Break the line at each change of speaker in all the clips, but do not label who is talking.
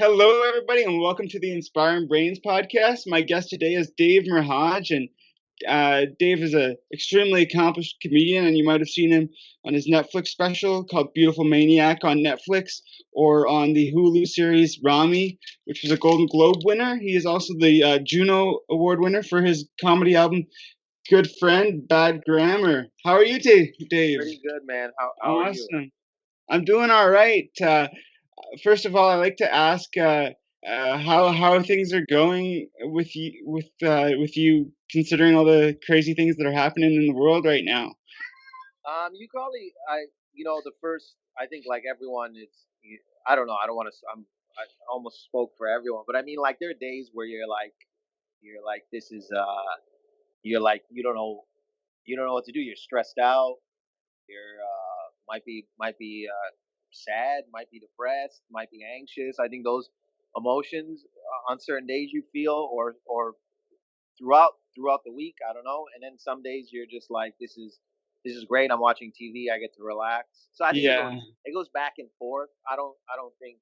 Hello, everybody, and welcome to the Inspiring Brains podcast. My guest today is Dave Merheje, and Dave is an extremely accomplished comedian, and you might have seen him on his Netflix special called Beautiful Maniac on Netflix, or on the Hulu series Ramy, which was a Golden Globe winner. He is also the Juno Award winner for his comedy album Good Friend, Bad Grammar. How are you, Dave?
Pretty good, man. How are you?
Awesome. I'm doing all right. First of all, I like to ask how things are going with you, considering all the crazy things that are happening in the world right now.
You probably the first. I think like everyone is. I don't know. I don't want to. I almost spoke for everyone, but I mean like there are days where you're like this is you're like you don't know what to do. You're stressed out. You're might be sad. Might be depressed. Might be anxious. I think those emotions on certain days you feel or throughout the week. I don't know. And then some days you're just like, this is great. I'm watching TV. I get to relax. So I think
Yeah,
it goes back and forth. I don't think.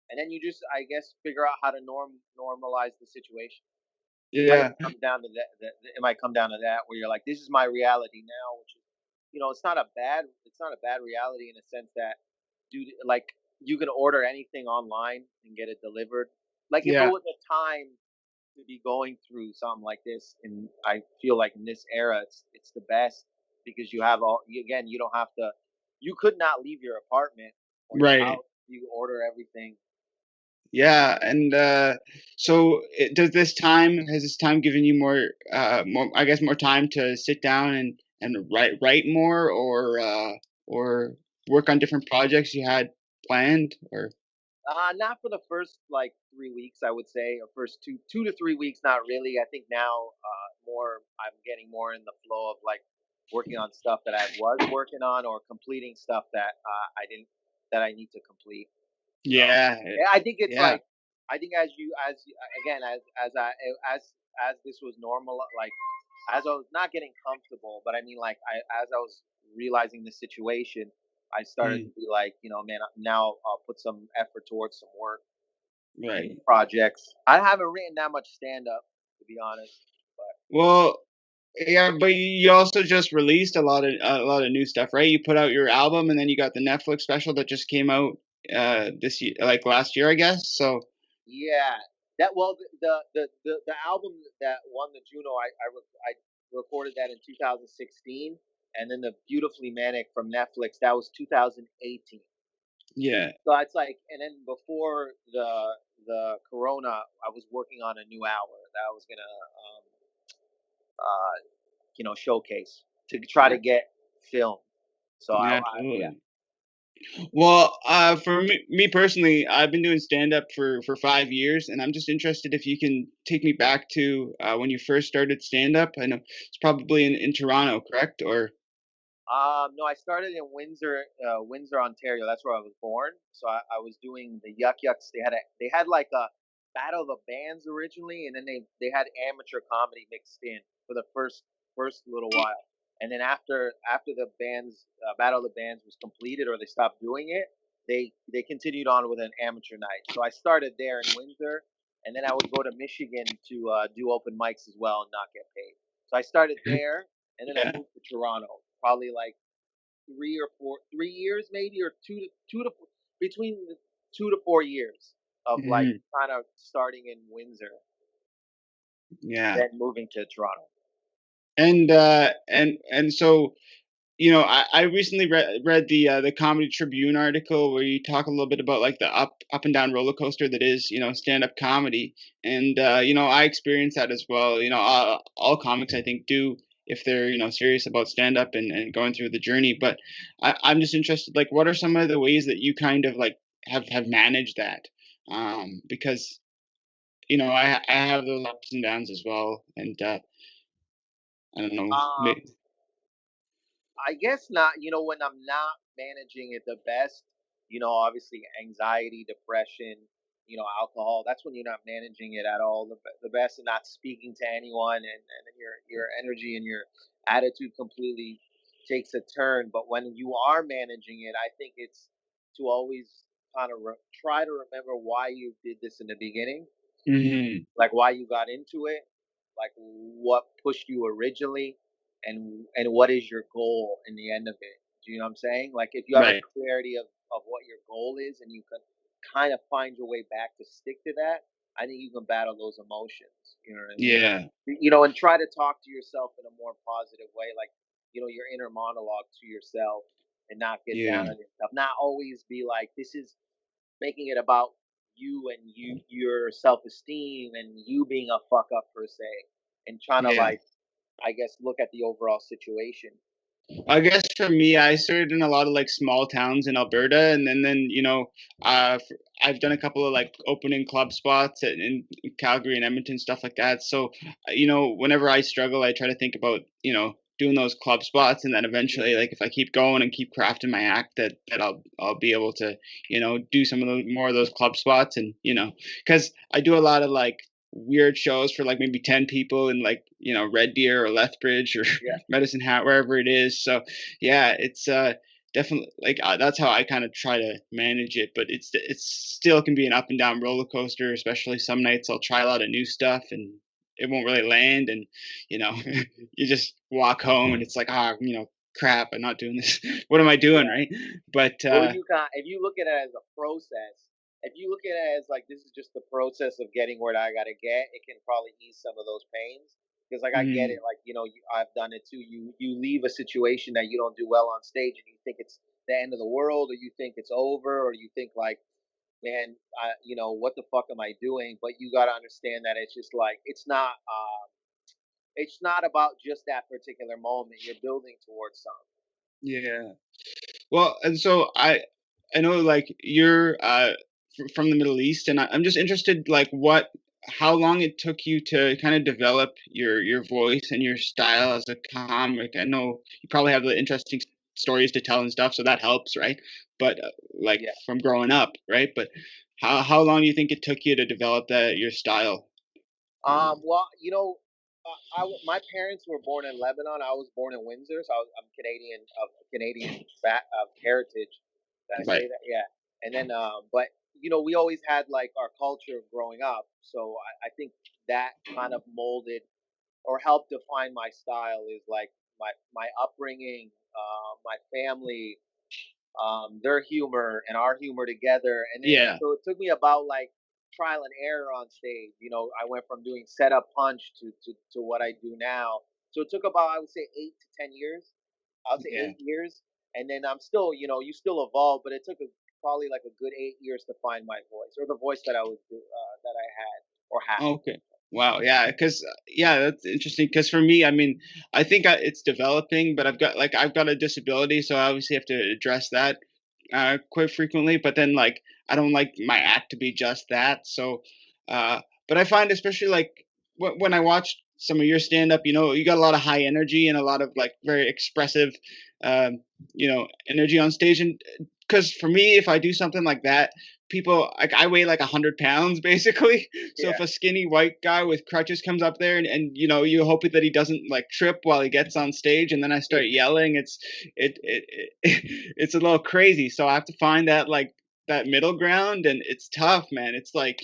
And then you just I guess figure out how to normalize the situation.
yeah,
Come down to that. It might come down to that where you're like, this is my reality now, which is it's not a bad reality in a sense that dude like you can order anything online and get it delivered. Like if it
yeah,
was a time to be going through something like this, and I feel like in this era it's the best because you have again you don't have to you could not leave your apartment or your
right.
house. You order everything.
Yeah, and does this time has this time given you more, I guess, more time to sit down and write more, or work on different projects you had planned, or
Not for the first like 3 weeks, I would say, or first two to 3 weeks. Not really. I think now more. I'm getting more in the flow of like working on stuff that I was working on or completing stuff that I didn't that I need to complete. So
yeah,
yeah, I think it's
yeah.
like I think again as this was normal, like as I was not getting comfortable, but I mean like as I was realizing the situation, I started to
Mm,
be like, man, now I'll put some effort towards some work and
right.
projects. I haven't written that much stand up to be honest, but
Well, yeah, but you also just released a lot of new stuff, right? You put out your album, and then you got the Netflix special that just came out this year, like last year, I guess. So
yeah, that well the album that won the Juno, I recorded that in 2016, and then the Beautifully Manic from Netflix that was 2018.
yeah,
So it's like, and then before the Corona, I was working on a new hour that I was gonna uh, showcase to try to
yeah,
get filmed. So
yeah,
yeah.
absolutely. Well, for me personally, I've been doing stand up for 5 years, and I'm just interested if you can take me back to when you first started stand up. I know it's probably in Toronto, correct? Or
No, I started in Windsor, Ontario. That's where I was born. So I was doing the Yuck Yucks. They had like a battle of the bands originally, and then they had amateur comedy mixed in for the first little while. And then after the bands battle of the bands was completed or they stopped doing it, they continued on with an amateur night. So I started there in Windsor, and then I would go to Michigan to do open mics as well and not get paid. So I started there, and then I
yeah,
moved to Toronto. Probably like 3 years maybe, or between 2 to 4 years of like
mhm,
kind of starting in Windsor,
yeah.
then moving to Toronto.
And so, I recently read the Comedy Tribune article where you talk a little bit about like the up and down roller coaster that is, stand up comedy. And I experienced that as well. All comics, I think, do, if they're, serious about stand up and going through the journey. But I'm just interested, like, what are some of the ways that you kind of like have managed that? Because I have those ups and downs as well, and I don't know.
Um, I guess not. When I'm not managing it the best, obviously anxiety, depression, alcohol. That's when you're not managing it at all the best, and not speaking to anyone, and then your energy and your attitude completely takes a turn. But when you are managing it, I think it's to always kind of try to remember why you did this in the beginning,
Hmm.
like why you got into it, like what pushed you originally, and what is your goal in the end of it. Do you know what I'm saying? Like if you have a
Right.
clarity of what your goal is, and you can kind of find your way back to stick to that, I think you can battle those emotions. You know what I mean?
Yeah.
And try to talk to yourself in a more positive way, like your inner monologue to yourself, and not get down
Yeah.
on yourself. Not always be like, this is making it about you and your self-esteem and you being a fuck up per se, and trying to,
Yeah.
like, I guess, look at the overall situation.
I guess for me, I started in a lot of like small towns in Alberta, and then I've done a couple of like opening club spots in Calgary and Edmonton, stuff like that. So whenever I struggle, I try to think about doing those club spots, and then
Yeah,
eventually, like if I keep going and keep crafting my act, that I'll be able to do some of those more of those club spots, and because I do a lot of like weird shows for like maybe 10 people in like Red Deer or Lethbridge or
yeah,
Medicine Hat, wherever it is. So yeah, it's definitely like that's how I kind of try to manage it. But it's still can be an up and down roller coaster. Especially some nights I'll try a lot of new stuff and it won't really land, and you just walk home and it's like crap, I'm not doing this. What am I doing,
yeah.
right? But
Or if you look at it as a process, if you look at it as like, this is just the process of getting where I gotta get, it can probably ease some of those pains. Because, like, I get
mm,
it. Like, I've done it too. You leave a situation that you don't do well on stage, and you think it's the end of the world, or you think it's over, or you think like, man, what the fuck am I doing? But you got to understand that it's just like, it's not about just that particular moment. You're building towards something.
yeah. Well, and so I know like you're from the Middle East, and I'm just interested like how long it took you to kind of develop your voice and your style as a comic. I know you probably have the interesting stories to tell and stuff, so that helps, right? But like
Yeah.
from growing up, right? But how long do you think it took you to develop that your style?
Well, my parents were born in Lebanon. I was born in Windsor, so I'm Canadian, of Canadian heritage. Did I
Right.
say that? Yeah. And then, but we always had like our culture growing up, so I think that kind of molded or helped define my style, is like my upbringing, my family, their humor and our humor together. And then,
Yeah.
so it took me about like trial and error on stage. I went from doing setup punch to what I do now. So it took about, I would say, 8 to 10 years. I would say
Yeah.
8 years. And then I'm still, you still evolve, but it took probably like a good 8 years to find my voice, or the voice that that I had or have.
Okay. Wow. Yeah. Because yeah, that's interesting. Because for me, I mean, I think it's developing, but I've got a disability, so I obviously have to address that quite frequently. But then like I don't like my act to be just that. So, but I find especially like when I watch some of your stand up, you got a lot of high energy and a lot of like very expressive, um, energy on stage, and because for me, if I do something like that, people like I weigh like 100 pounds basically. So if
Yeah.
a skinny white guy with crutches comes up there and you hope that he doesn't like trip while he gets on stage, and then I start yelling, it's a little crazy. So I have to find that middle ground, and it's tough, man. It's like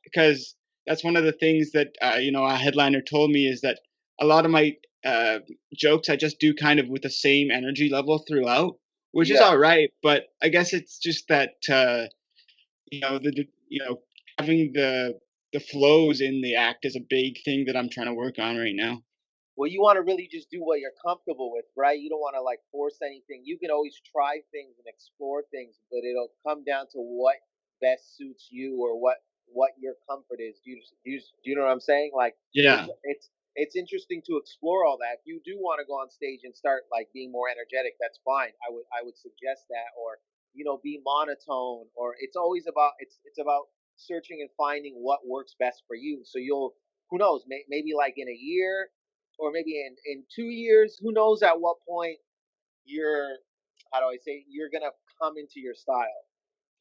because that's one of the things that a headliner told me is that a lot of my uh, jokes I just do kind of with the same energy level throughout, which is
Yeah.
all right. But I guess it's just that having the flows in the act is a big thing that I'm trying to work on right now.
Well, you want to really just do what you're comfortable with, right? You don't want to like force anything. You can always try things and explore things, but it'll come down to what best suits you, or what your comfort is. Do you know what I'm saying? Like, it's
Yeah.
it's it's interesting to explore all that. If you do want to go on stage and start like being more energetic, that's fine. I would suggest that, or be monotone, or it's about searching and finding what works best for you. So you'll, who knows, maybe like in a year, or maybe in 2 years, who knows at what point you're, how do I say, you're gonna come into your style.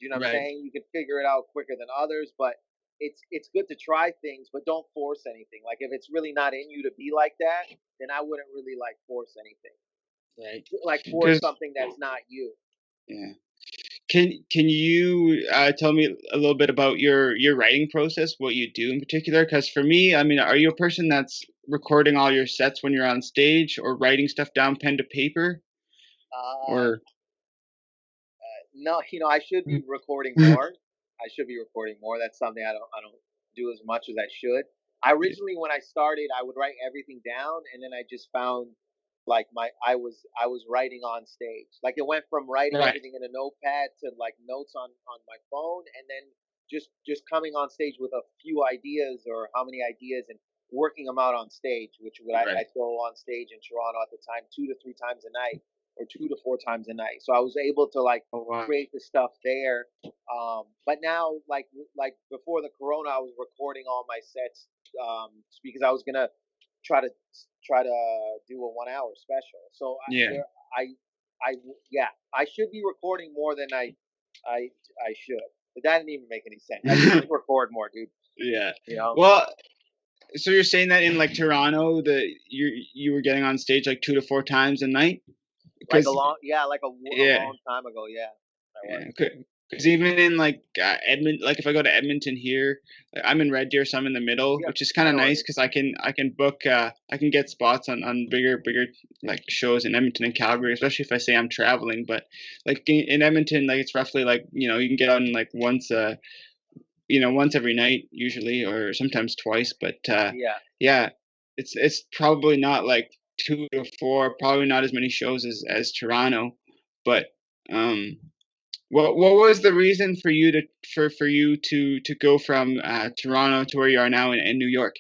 You know what I'm
Right.
saying? You can figure it out quicker than others, but it's good to try things, but don't force anything. Like, if it's really not in you to be like that, then I wouldn't really force anything.
Right.
Like, force
Because
something that's not you.
yeah. Can you tell me a little bit about your writing process, what you do in particular? Because for me, I mean, are you a person that's recording all your sets when you're on stage, or writing stuff down pen to paper,
Uh,
or
no, I should be recording more. I should be recording more. That's something I don't do as much as I should. I originally, when I started, I would write everything down, and then I just found like I was writing on stage. Like it went from writing
right,
everything in a notepad to like notes on my phone, and then just coming on stage with a few ideas or how many ideas and working them out on stage, which would I
right.
throw on stage in Toronto at the time 2 to 3 times a night or 2 to 4 times a night. So I was able to like
Oh wow.
create the stuff there. But now, like before the corona, I was recording all my sets because I was gonna try to try to do a 1 hour special. So
Yeah.
I yeah, I should be recording more than I I should. But that didn't even make any sense. I should just record more, dude.
Yeah.
You know,
Well, so you're saying that in like Toronto, that you were getting on stage like 2 to 4 times a night?
like a
Because
long yeah, like a
yeah,
long time ago. Yeah, I was.
yeah, because even in like Edmonton, like if I go to Edmonton here, like, I'm in Red Deer, so I'm in the middle,
Yeah,
which is kind
I
of
know what it
nice
is.
because I can book I can get spots on bigger like shows in Edmonton and Calgary, especially if I say I'm traveling. But like in Edmonton, like it's roughly like you can get on like once every night usually, or sometimes twice. But
Yeah.
yeah, it's probably not like 2 to 4, probably not as many shows as Toronto, but um what was the reason for you to go from Toronto to where you are now in New York?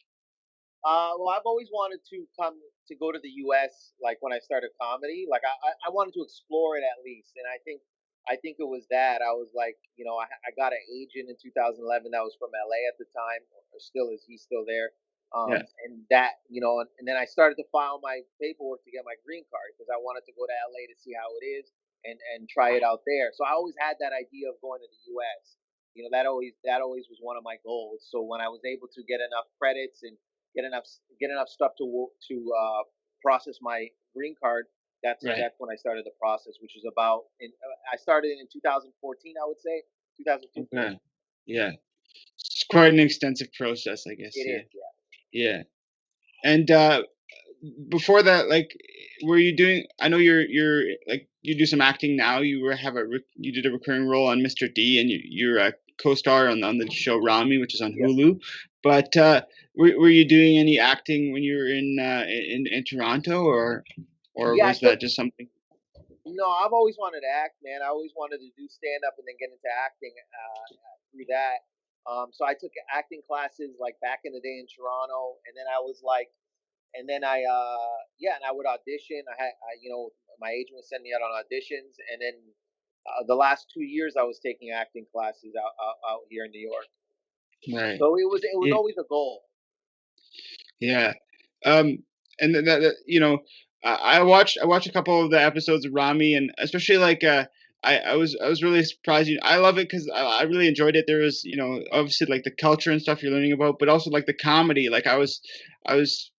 Well, I've always wanted to come to go to the U.S. Like when I started comedy, like I wanted to explore it at least, and I think it was that I was like, I got an agent in 2011 that was from L.A. at the time, or still is. He's still there,
Yeah,
and that and then I started to file my paperwork to get my green card because I wanted to go to L.A. to see how it is and try it out there. So I always had that idea of going to the U.S. That always was one of my goals. So when I was able to get enough credits and get enough stuff to process my green card.
right.
That's when I started the process, which is I started in 2014, I would say 2015.
Okay. Yeah. It's quite an extensive process, I
It
guess. Yeah.
is, yeah.
Yeah. And before that, like, were you doing? I know you're like you do some acting now. You did a recurring role on Mr. D, and you're a co-star on the show Ramy, which is on
Yeah,
Hulu. But were you doing any acting when you were in Toronto, or
yeah.
was that just something?
No, I've always wanted to act, man. I always wanted to do stand up and then get into acting through that. So I took acting classes like back in the day in Toronto, and then I was like, and then yeah, and I would audition. My agent would send me out on auditions, and then the last 2 years I was taking acting classes out here in New York.
Right.
So it was
Yeah.
always a goal.
Yeah. Um, and I watched a couple of the episodes of Rami, and especially like I was really surprised. I love it because I really enjoyed it. There was obviously like the culture and stuff you're learning about, but also like the comedy. Like I was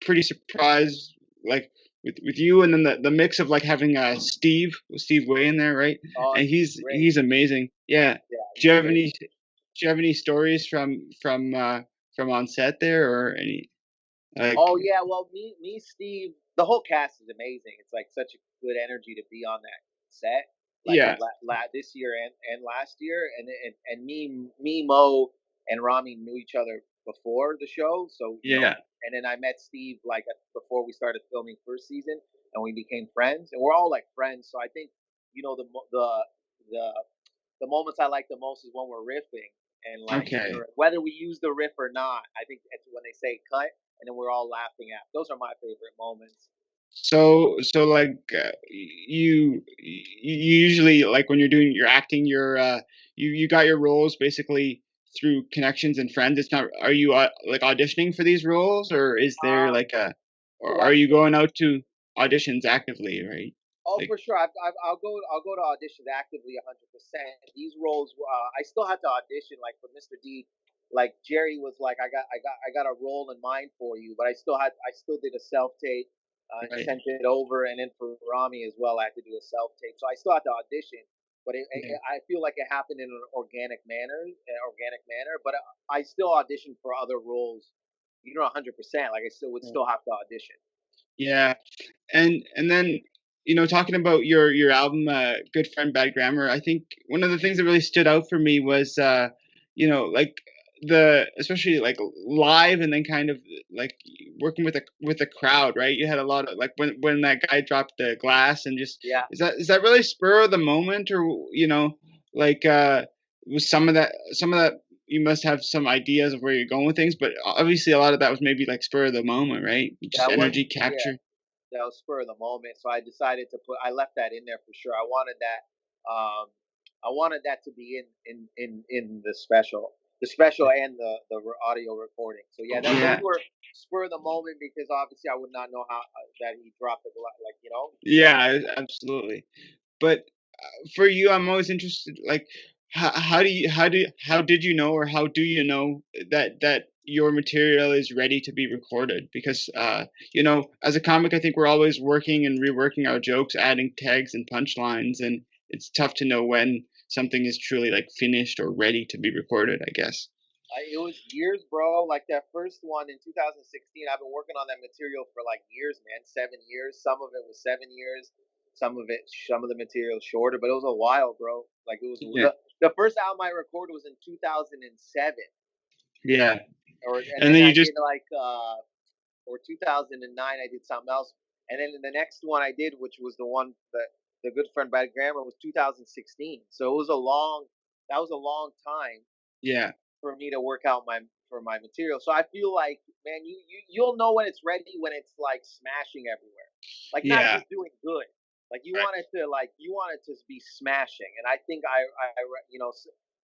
pretty surprised like with you, and then the mix of like having Steve Way in there, right?
Oh,
And he's
great.
he's amazing. Yeah.
Yeah,
Do you
he's
have
great.
any Do you have any stories from on set there, or any like?
Oh yeah, well, Steve, the whole cast is amazing. It's like such a good energy to be on that set. Like
Yeah,
this year and last year, and Mo, and Rami knew each other before the show, so
yeah,
and then I met Steve like before we started filming first season, and we became friends, and we're all like friends. So I think the the the moments I like the most is when we're riffing and like
okay.
whether we use the riff or not. I think it's when they say cut and then we're all laughing at. Those are my favorite moments.
So like, you usually, like, when you're doing your acting, you got your roles basically through connections and friends. It's not Are you, like, auditioning for these roles, or is there,
Uh,
like, a or
oh,
are you
absolutely.
going out to auditions actively, right?
Oh,
Like
for sure. I'll go to auditions actively 100%. These roles, I still had to audition. Like for Mr. D, like Jerry was like, I got a role in mind for you, but I still did a self tape and
right.
sent it over. And then for Rami as well, I had to do a self tape. So I still had to audition. but
Yeah.
I feel like it happened in an organic manner. But I still auditioned for other roles. 100%. Like I still would
Yeah.
still have to audition.
Yeah. And then, talking about your album, Good Friend Bad Grammar, I think one of the things that really stood out for me was, like the especially like live, and then kind of like working with a crowd, right? You had a lot of like when that guy dropped the glass, and just
Yeah,
is that really spur of the moment, or like was some of that you must have some ideas of where you're going with things, but obviously a lot of that was maybe like spur of the moment, right? Just
that was
energy
yeah.
capture.
That was spur of the moment. So I decided to I left that in there for sure. Um, I wanted that to be in the special and the audio recording. So yeah, those
Yeah.
were spur of the moment because obviously I would not know how that he dropped the like
Yeah, absolutely. But for you, I'm always interested, like, how did you know, or how do you know that your material is ready to be recorded? Because as a comic, I think we're always working and reworking our jokes, adding tags and punchlines, and it's tough to know when something is truly like finished or ready to be recorded, I guess.
It was years, bro. Like that first one in 2016, I've been working on that material for like years, man. 7 years. Some of it was 7 years. Some of the material shorter, but it was a while, bro. Like it was
Yeah.
the first album I recorded was in 2007,
Yeah.
and
And
then
then
I
you just
did like or 2009, I did something else, and then the next one I did, which was the one that the Good Friend Bad Grammar, was 2016. So it was a long. That was a long time
yeah.
for me to work out my material. So I feel like, man, you'll know when it's ready when it's like smashing everywhere, like not
Yeah.
just doing good. Like
Right.
you want it to be smashing. And I think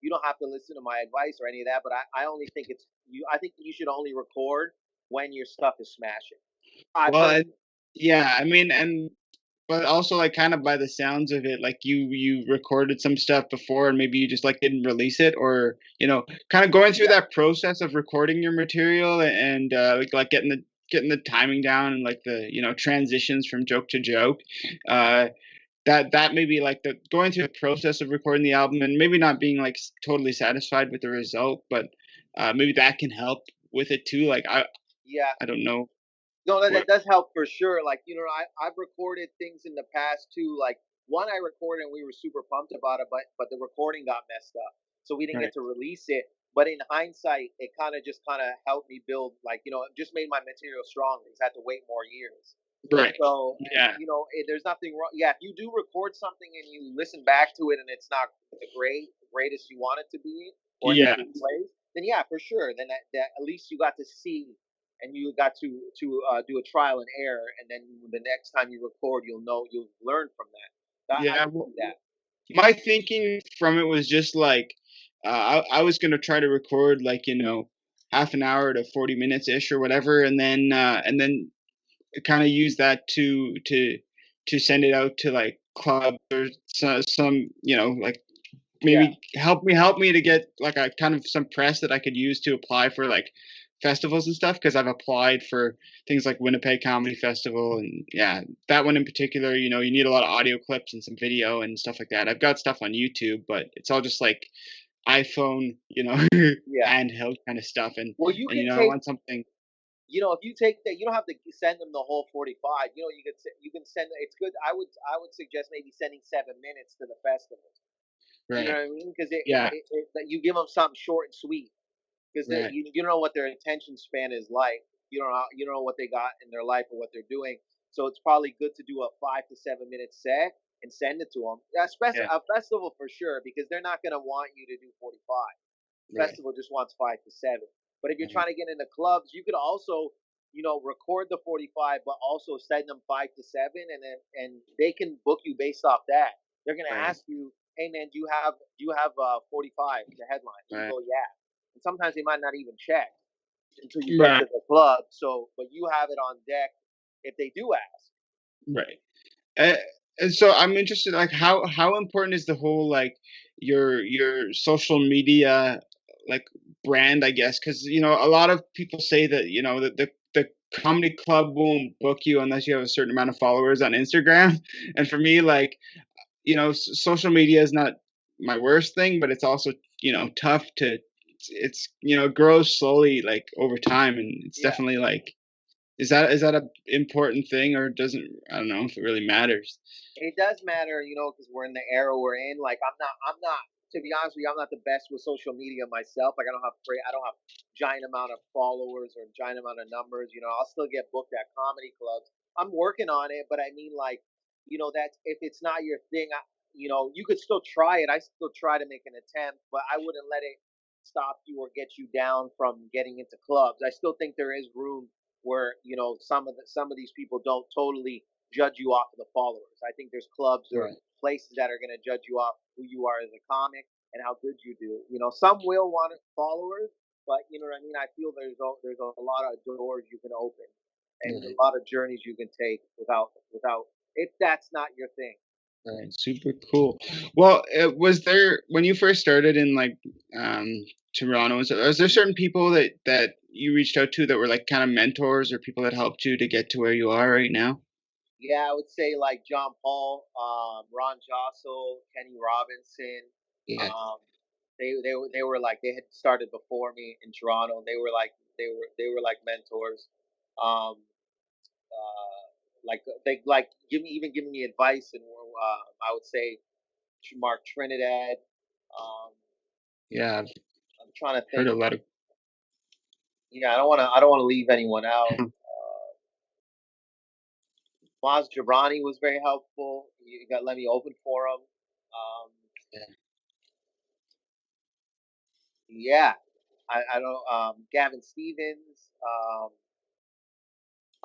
you don't have to listen to my advice or any of that, but I only think it's you. I think you should only record when your stuff is smashing. I
Well, and
personally,
yeah, I mean, and but also, like, kind of by the sounds of it, like you recorded some stuff before, and maybe you just like didn't release it, or kind of going through
yeah,
that process of recording your material, and like getting the timing down, and like the transitions from joke to joke. Uh, that maybe like the going through the process of recording the album, and maybe not being like totally satisfied with the result, but maybe that can help with it too. Like
yeah.
I don't know
No,
what.
that does help for sure. Like, I've recorded things in the past too. Like one I recorded and we were super pumped about it, but the recording got messed up. So we didn't
Right.
get to release it. But in hindsight, it kind of helped me build, like, it just made my material stronger because I had to wait more years.
Right.
So,
Yeah.
there's nothing wrong. Yeah, if you do record something and you listen back to it and it's not greatest you want it to be, or any
Yeah.
good plays, then yeah, for sure. Then that at least you got to see and you got to do a trial and error, and then the next time you record, you'll learn from that. I
Yeah.
can see that.
My thinking from it was just like, I was gonna try to record like half an hour to 40 minutes ish or whatever, and then kind of use that to send it out to like clubs or some like
Yeah,
maybe help me to get like a kind of some press that I could use to apply for like festivals and stuff, because I've applied for things like Winnipeg Comedy Festival, and yeah, that one in particular, you need a lot of audio clips and some video and stuff like that. I've got stuff on YouTube, but it's all just like iPhone,
yeah.
handheld kind of stuff, and
Well, you
and
can
I
take.
want something.
If you take that, you don't have to send them the whole 45. You can send. It's good. I would suggest maybe sending 7 minutes to the festival. You know
Right.
what I mean? Because
Yeah.
that you give them something short and sweet. Because
Right.
you don't know what their attention span is like. You don't know what they got in their life or what they're doing. So it's probably good to do a 5 to 7 minute set and send it to them. Especially
Yeah.
a festival for sure, because they're not going to want you to do 45.
Right.
Festival just wants 5 to 7. But if you're
Right.
trying to get into clubs, you could also record the 45, but also send them 5 to 7, and they can book you based off that. They're going to
Right.
ask you, hey man, do you have 45 to headline? And you
Right.
go, yeah. And sometimes they might not even check until you get
Right.
to the club. So, but you have it on deck if they do ask.
Right. Uh, and so I'm interested, like, how important is the whole like your social media like brand, I guess, because a lot of people say that that the comedy club won't book you unless you have a certain amount of followers on Instagram, and for me, like, social media is not my worst thing, but it's also, tough to it grows slowly, like, over time, and it's
Yeah.
definitely like is that a important thing, or doesn't I don't know if it really matters.
It does matter, because we're in the era we're in. Like, I'm not. To be honest with you, I'm not the best with social media myself. Like, I don't have giant amount of followers or giant amount of numbers. I'll still get booked at comedy clubs. I'm working on it, but I mean, like, that's if it's not your thing, you could still try it. I still try to make an attempt, but I wouldn't let it stop you or get you down from getting into clubs. I still think there is room where some of these people don't totally judge you off of the followers. I think there's clubs or
Right.
places that are going to judge you off who you are as a comic and how good you do. Some will want followers, but you know what I mean. I feel there's a lot of doors you can open, and a
Right.
lot of journeys you can take without if that's not your thing.
Right. Super cool. Well, was there when you first started in like Toronto? Was there certain people that you reached out to that were like kind of mentors or people that helped you to get to where you are right now?
Yeah, I would say like John Paul, Ron Jossel, Kenny Robinson.
Yeah.
Um, they were like they had started before me in Toronto. They were like mentors. Um, like they like giving me advice, and I would say Mark Trinidad. Um,
Yeah. I've
I'm trying to
heard
think.
a lot of.
Yeah, I don't want to leave anyone out. Maz Jobrani was very helpful. You got let me open for him.
Yeah.
Yeah, I don't Gavin Stevens.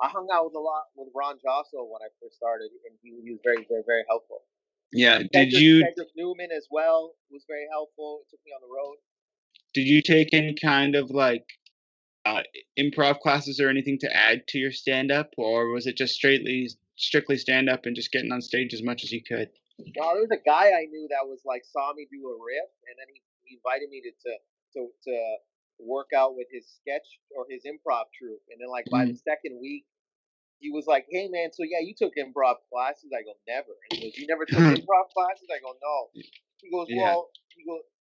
I hung out with a lot with Ron Josso when I first started, and he was very very very helpful.
Yeah.
Cedric Newman as well was very helpful. It took me on the road.
Did you take any kind of like uh, improv classes or anything to add to your stand up, or was it just strictly stand up and just getting on stage as much as you could?
Well, there was a guy I knew that was like saw me do a riff, and then he invited me to work out with his sketch or his improv troupe. And then like by the
Mhm.
second week, he was like, "Hey man, so yeah, you took improv classes?" I go, "Never." And he goes, "You never took improv classes?" I go, "No." He goes,
Yeah.
"Well,"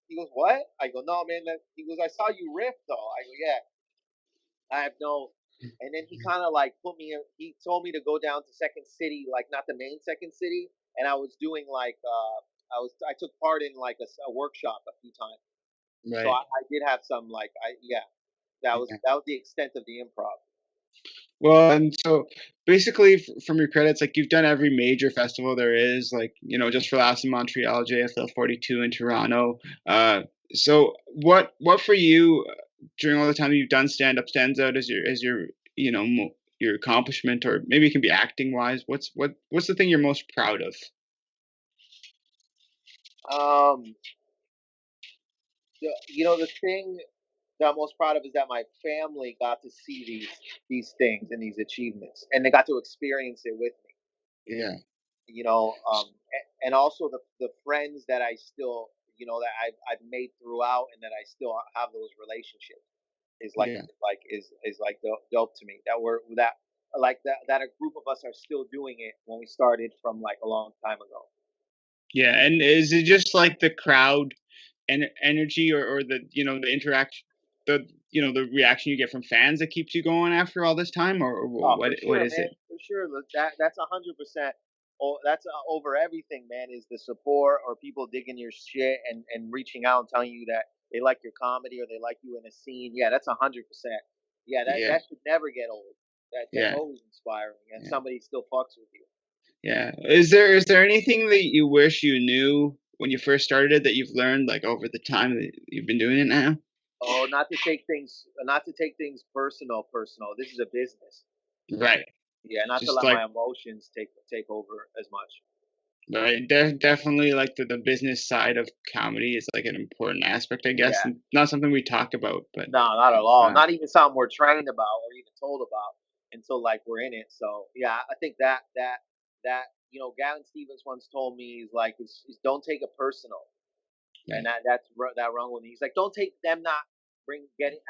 he goes, "What?" I go, "No, man." He goes, "I saw you riff though." I go, "Yeah." I have no. And then he kind of like put me in. He told me to go down to Second City, like not the main Second City, and I was doing like I took part in like a workshop a few times. So
Right.
I did have some like I yeah that was the extent of the improv.
Well, and so basically, from your credits, like you've done every major festival there is, like Just for Laughs in Montreal, JFL 42 in Toronto. Uh, so what for you during all the time you've done stand up stands out as your your accomplishment, or maybe it can be acting wise. What's the thing you're most proud of?
Um, the thing that I'm most proud of is that my family got to see these things and these achievements, and they got to experience it with me.
Yeah,
And also the friends that I still, that I've made throughout, and that I still have those relationships
yeah.
is like dope to me. That a group of us are still doing it when we started from like a long time ago.
Yeah, and is it just like the crowd energy, or the the interaction, the reaction you get from fans that keeps you going after all this time, or
Oh,
what is
man,
it?
for sure. That's 100%. Oh, that's over everything, man. Is the support or people digging your shit and reaching out and telling you that they like your comedy or they like you in a scene. Yeah, that's 100%. Yeah, that
Yeah,
that should never get old. That's
yeah,
always inspiring, and
yeah,
somebody still fucks with you.
yeah. Is there anything that you wish you knew when you first started that you've learned like over the time that you've been doing it now?
Oh, not to take things personal. Personal. This is a business.
Right.
Yeah, not to
Just
let
like
my emotions take over as much.
right. Definitely like the business side of comedy is like an important aspect, I guess.
Yeah.
And not something we talk about, but
No, not at all.
uh,
Not even something we're trained about or even told about until like we're in it. So yeah, I think that Gavin Stevens once told me he's like, don't take it personal, and
right.
that wrong with me. He's like, don't take them not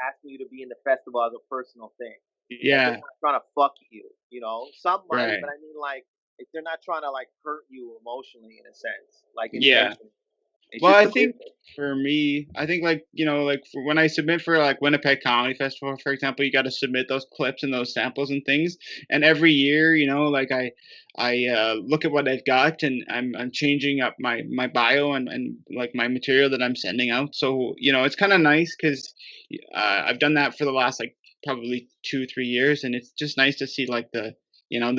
asking you to be in the festival as a personal thing. Like they're
Yeah,
not trying to fuck you. Some might, but
right.
I mean like. they're not trying to like hurt you emotionally in a sense, like
Yeah.
intentionally. It's
Well,
just
I
a
think
business.
for me, I think like, like for when I submit for like Winnipeg Comedy Festival, for example, you got to submit those clips and those samples and things. And every year, like I look at what I've got, and I'm changing up my bio and like my material that I'm sending out. So, it's kind of nice because I've done that for the last like probably 2 3 years, and it's just nice to see like the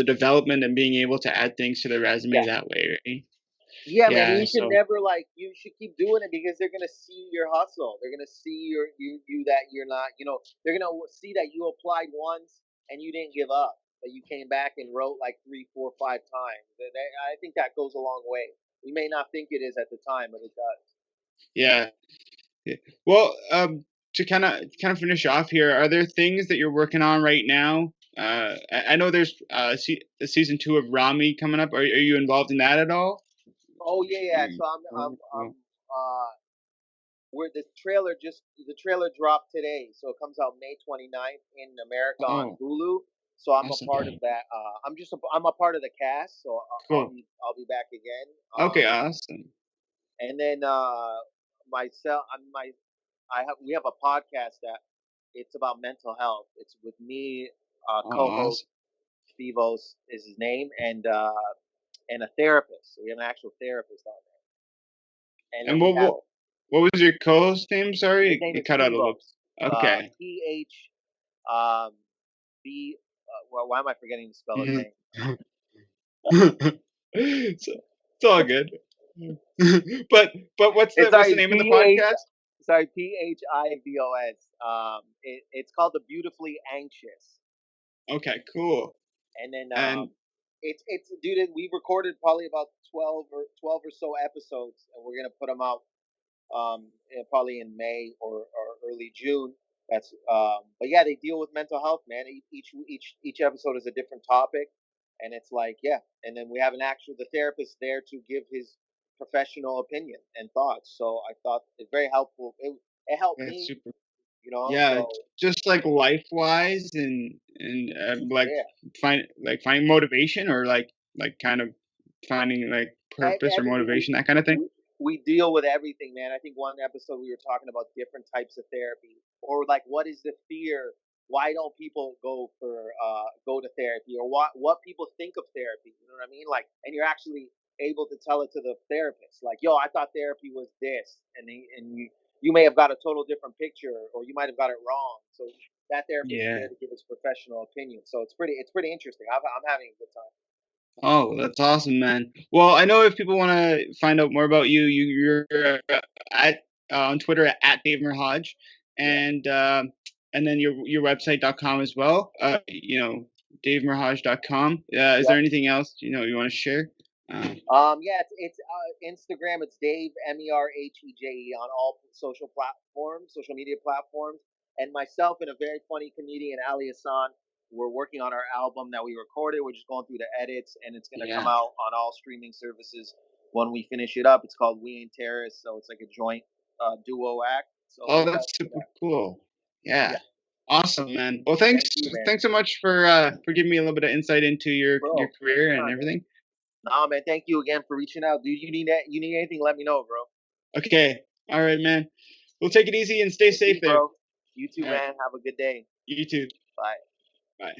development and being able to add things to the resume
Yeah.
that way, right?
Yeah, man,
Yeah.
you should
So
never like you should keep doing it because they're gonna see your hustle. They're gonna see you that you're not, they're gonna see that you applied once and you didn't give up, that you came back and wrote like 3, 4, 5 times. I think that goes a long way. We may not think it is at the time, but it does.
yeah. Yeah. Well, to kind of finish off here, are there things that you're working on right now? I know there's the season 2 of Ramy coming up. Are you involved in that at all?
Oh yeah, yeah.
Mm.
So
Oh, cool.
where the trailer dropped today, so it comes out May 29th in America on
Oh,
Hulu. So I'm a
awesome.
part of that. I'm a part of the cast, so
Cool.
I'll be back again.
Okay, awesome.
And then myself, I have we have a podcast that it's about mental health. It's with me,
Oh,
co-host
awesome.
Vivos is his name, and a therapist. So we have an actual therapist on there, and then
And
we
what
have
what what was your co-host name? Sorry,
his
it,
name
it
is
cut out a little.
Vivos.
Okay.
Ph um B. Well, why am I forgetting to spell his name?
It's all good. But what's the
It's
what's the
sorry
name of the
P H
podcast?
sorry Phivos. It's called the Beautifully Anxious,
Okay, cool.
and then
And
it's dude. We recorded probably about 12 or so episodes, and we're gonna put them out probably in May or early June. But yeah, they deal with mental health, man. Each episode is a different topic, and it's like yeah, and then we have the therapist there to give his professional opinion and thoughts. So I thought it's very helpful. It helped
that's
me,
super.
So
Yeah, just like life wise and like
yeah,
finding motivation, or like kind of finding like purpose or
everything
motivation, that kind of thing.
we we deal with everything, man. I think one episode we were talking about different types of therapy, or like what is the fear? Why don't people go to therapy, or what people think of therapy? You know what I mean? Like, and you're actually able to tell it to the therapist, like, yo, I thought therapy was this, and you may have got a total different picture, or you might have got it wrong. So that therapist is
Yeah.
there to give his professional opinion. So it's pretty interesting. I'm having a good time.
Oh, that's awesome, man. Well, I know if people want to find out more about you, you're at on Twitter at Dave Merheje,
Yeah.
and and then your website.com as well. DaveMerheje.com. Is there
Yep.
anything else you want to share?
Yeah, it's Instagram. It's Dave Merheje on all social media platforms, and myself and a very funny comedian, Ali Hassan. We're working on our album that we recorded. We're just going through the edits, and it's gonna come
Yeah.
out on all streaming services when we finish it up. It's called We Ain't Terrorists, so it's like a joint duo act. So
Oh,
look
that's
out for
super
that.
cool. Yeah.
Yeah,
Awesome, man. Well, thanks
thank you, man.
thanks so much for giving me a little bit of insight into your
Bro,
career and
anytime, man.
everything.
Nah, man. Thank you again for reaching out, dude. You need anything? Let me know, bro.
Okay. All right, man. Well, take it easy and stay
Take it
safe
easy,
there.
bro. You too,
All right.
man. Have a good day.
You too.
Bye.
Bye.